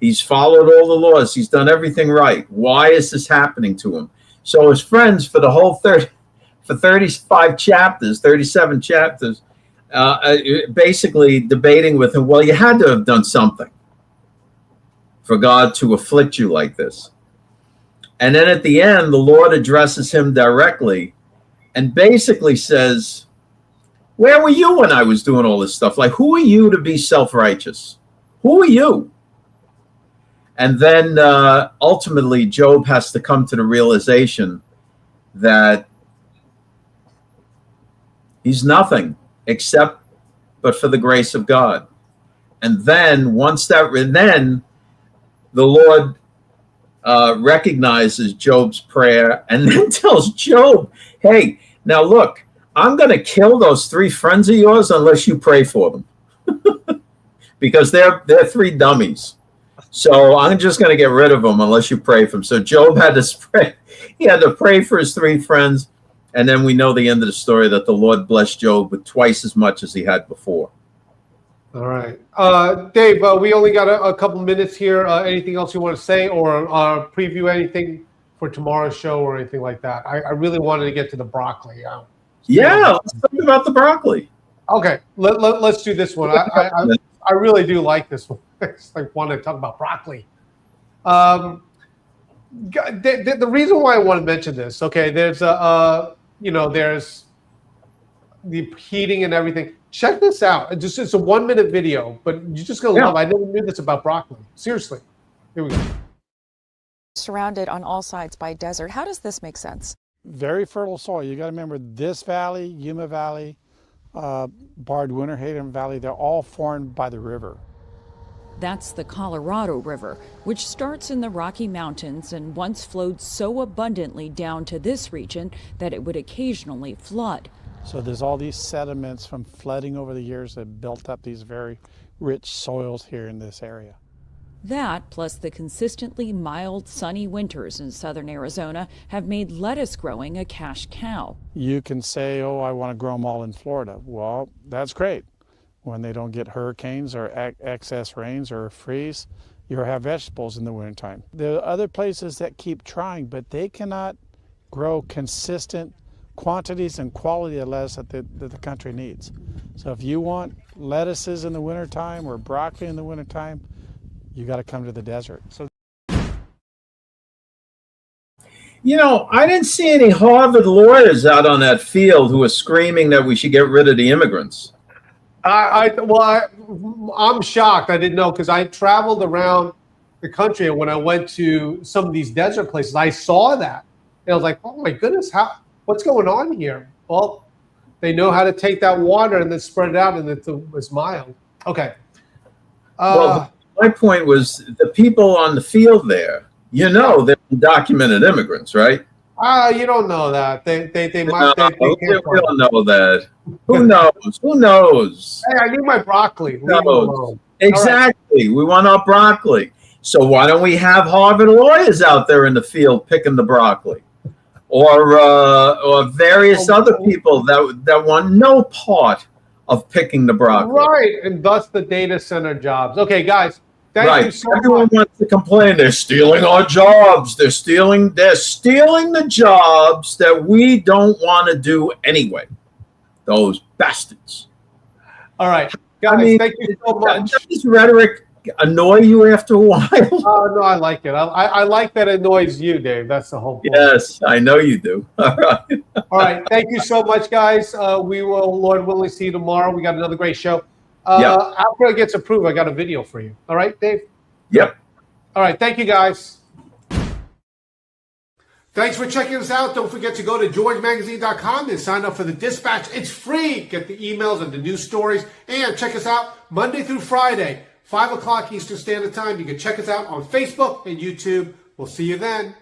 He's followed all the laws. He's done everything right. Why is this happening to him? So his friends for the whole 35 chapters, 37 chapters, basically debating with him, well, you had to have done something for God to afflict you like this. And then at the end, the Lord addresses him directly and basically says, where were you when I was doing all this stuff? Like, who are you to be self-righteous? Who are you? And then ultimately, Job has to come to the realization that he's nothing except but for the grace of God. And then then the Lord recognizes Job's prayer and then tells Job, hey, now look, I'm going to kill those 3 friends of yours unless you pray for them. Because they're 3 dummies. So I'm just going to get rid of them unless you pray for them. So Job had to pray. He had to pray for his 3 friends. And then we know the end of the story, that the Lord blessed Job with twice as much as he had before. All right. Dave, we only got a couple minutes here. Anything else you want to say or preview anything for tomorrow's show or anything like that? I really wanted to get to the broccoli. Yeah, let's talk about the broccoli. Okay, let's do this one. I really do like this one. It's like want to talk about broccoli. The reason why I want to mention this, okay, there's there's the heating and everything. Check this out. It's a 1-minute video, but you're just gonna love it. I never knew this about broccoli. Seriously. Here we go. Surrounded on all sides by desert. How does this make sense? Very fertile soil. You got to remember this valley, Yuma Valley, Bard Winter Haven Valley, they're all formed by the river. That's the Colorado River, which starts in the Rocky Mountains and once flowed so abundantly down to this region that it would occasionally flood. So there's all these sediments from flooding over the years that built up these very rich soils here in this area. That, plus the consistently mild, sunny winters in southern Arizona, have made lettuce growing a cash cow. You can say, oh, I want to grow them all in Florida. Well, that's great. When they don't get hurricanes or excess rains or freeze, you have vegetables in the wintertime. There are other places that keep trying, but they cannot grow consistent quantities and quality of lettuce that the country needs. So if you want lettuces in the wintertime or broccoli in the wintertime, you got to come to the desert. So, you know, I didn't see any Harvard lawyers out on that field who were screaming that we should get rid of the immigrants. I'm shocked. I didn't know, because I traveled around the country, and when I went to some of these desert places, I saw that. And I was like, oh my goodness, what's going on here? Well, they know how to take that water and then spread it out, and it was mild. Okay. Well, my point was the people on the field there, they're undocumented immigrants, right? You don't know that. They might. We don't know that. Who knows? Who knows? Hey, I need my broccoli. Leave it alone. Exactly. Right. We want our broccoli. So why don't we have Harvard lawyers out there in the field picking the broccoli, or various other people that want no part of picking the broccoli? Right, and thus the data center jobs. Okay, guys. Thank you so much. Everyone wants to complain. They're stealing our jobs. They're stealing the jobs that we don't want to do anyway. Those bastards. All right, guys. Thank you so much. Does this rhetoric annoy you after a while? No, I like it. I like that it annoys you, Dave. That's the whole point. Yes, I know you do. All right. All right. Thank you so much, guys. We will, Lord willing, see you tomorrow. We got another great show. After it gets approved, I got a video for you. All right, Dave? Yep. All right. Thank you, guys. Thanks for checking us out. Don't forget to go to georgemagazine.com and sign up for the Dispatch. It's free. Get the emails and the news stories. And check us out Monday through Friday, 5 o'clock Eastern Standard Time. You can check us out on Facebook and YouTube. We'll see you then.